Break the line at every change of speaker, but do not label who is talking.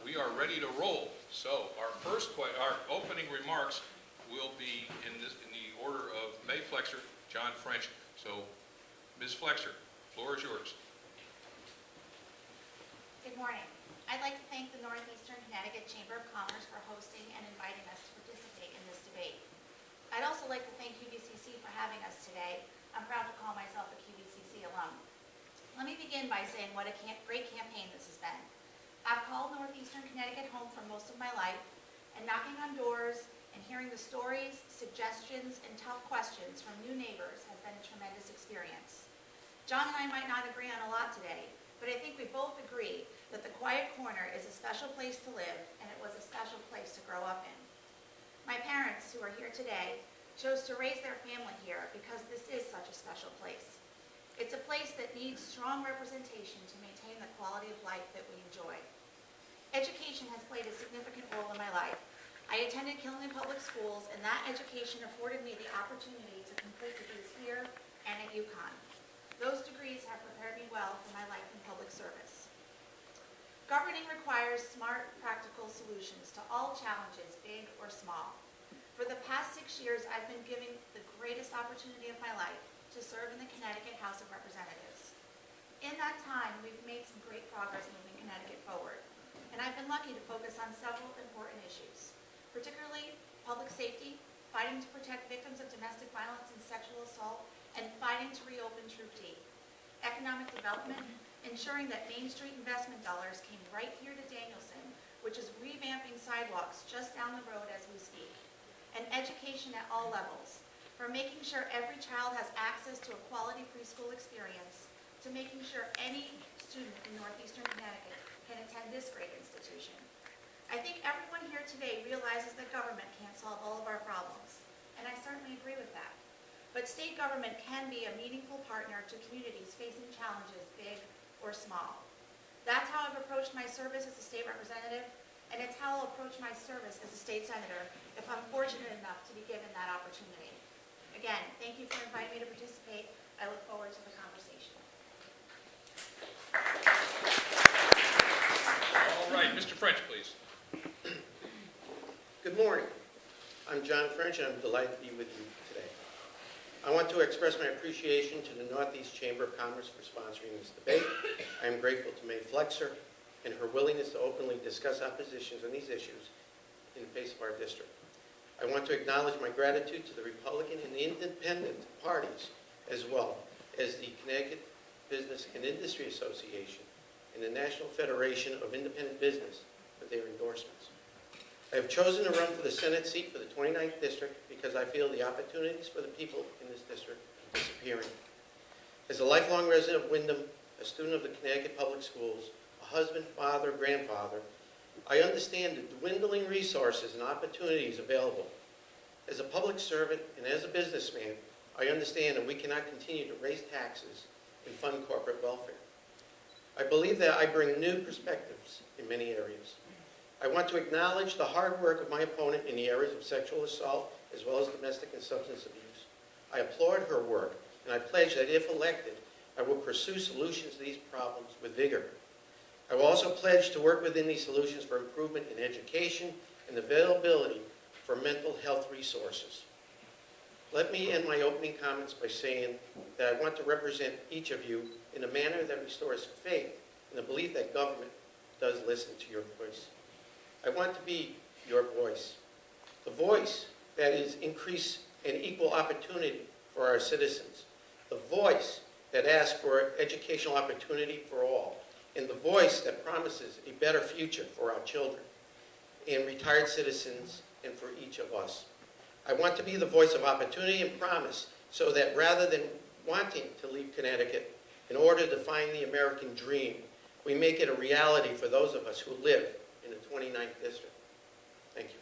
we are ready to roll. So our opening remarks will be in the order of May Flexer, John French. So, Ms. Flexer, floor is yours.
Good morning. I'd like to thank the Northeastern Connecticut Chamber of Commerce for hosting and inviting us to participate in this debate. I'd also like to thank QVCC for having us today. I'm proud to call myself a QVCC alum. Let me begin by saying what a great campaign this has been. I've called Northeastern Connecticut home for most of my life, and knocking on doors and hearing the stories, suggestions, and tough questions from new neighbors has been a tremendous experience. John and I might not agree on a lot today, but I think we both agree that the Quiet Corner is a special place to live, and it was a special place to grow up in. My parents, who are here today, chose to raise their family here because this is such a special place. It's a place that needs strong representation to maintain the quality of life that we enjoy. Education has played a significant role in my life. I attended Killenly Public Schools, and that education afforded me the opportunity to complete degrees here and at UConn. Those degrees have prepared me well for my life in public service. Governing requires smart, practical solutions to all challenges, big or small. For the past 6 years, I've been given the greatest opportunity of my life to serve in the Connecticut House of Representatives. In that time, we've made some great progress moving Connecticut forward, and I've been lucky to focus on several important issues, particularly public safety, fighting to protect victims of domestic violence and sexual assault, and fighting to reopen Troop D. Economic development, ensuring that Main Street investment dollars came right here to Danielson, which is revamping sidewalks just down the road as we speak. And education at all levels, from making sure every child has access to a quality preschool experience, to making sure any student in Northeastern Connecticut can attend this great institution. I think everyone here today realizes that government can't solve all of our problems, and I certainly agree with that. But state government can be a meaningful partner to communities facing challenges, big or small. That's how I've approached my service as a state representative, and it's how I'll approach my service as a state senator if I'm fortunate enough to be given that opportunity. Again, thank you for inviting me to participate. I look forward to the conversation.
All right, Mr. French, please.
Good morning. I'm John French, and I'm delighted to be with you today. I want to express my appreciation to the Northeast Chamber of Commerce for sponsoring this debate. I am grateful to May Flexer and her willingness to openly discuss our positions on these issues in the face of our district. I want to acknowledge my gratitude to the Republican and the Independent parties, as well as the Connecticut Business and Industry Association and the National Federation of Independent Business for their endorsements. I have chosen to run for the Senate seat for the 29th District because I feel the opportunities for the people in this district are disappearing. As a lifelong resident of Wyndham, a student of the Connecticut Public Schools, a husband, father, grandfather, I understand the dwindling resources and opportunities available. As a public servant and as a businessman, I understand that we cannot continue to raise taxes and fund corporate welfare. I believe that I bring new perspectives in many areas. I want to acknowledge the hard work of my opponent in the areas of sexual assault as well as domestic and substance abuse. I applaud her work, and I pledge that if elected, I will pursue solutions to these problems with vigor. I will also pledge to work within these solutions for improvement in education and availability for mental health resources. Let me end my opening comments by saying that I want to represent each of you in a manner that restores faith and the belief that government does listen to your voice. I want to be your voice, the voice that is increase and equal opportunity for our citizens, the voice that asks for educational opportunity for all, and the voice that promises a better future for our children and retired citizens and for each of us. I want to be the voice of opportunity and promise so that rather than wanting to leave Connecticut in order to find the American dream, we make it a reality for those of us who live in the 29th District. Thank you.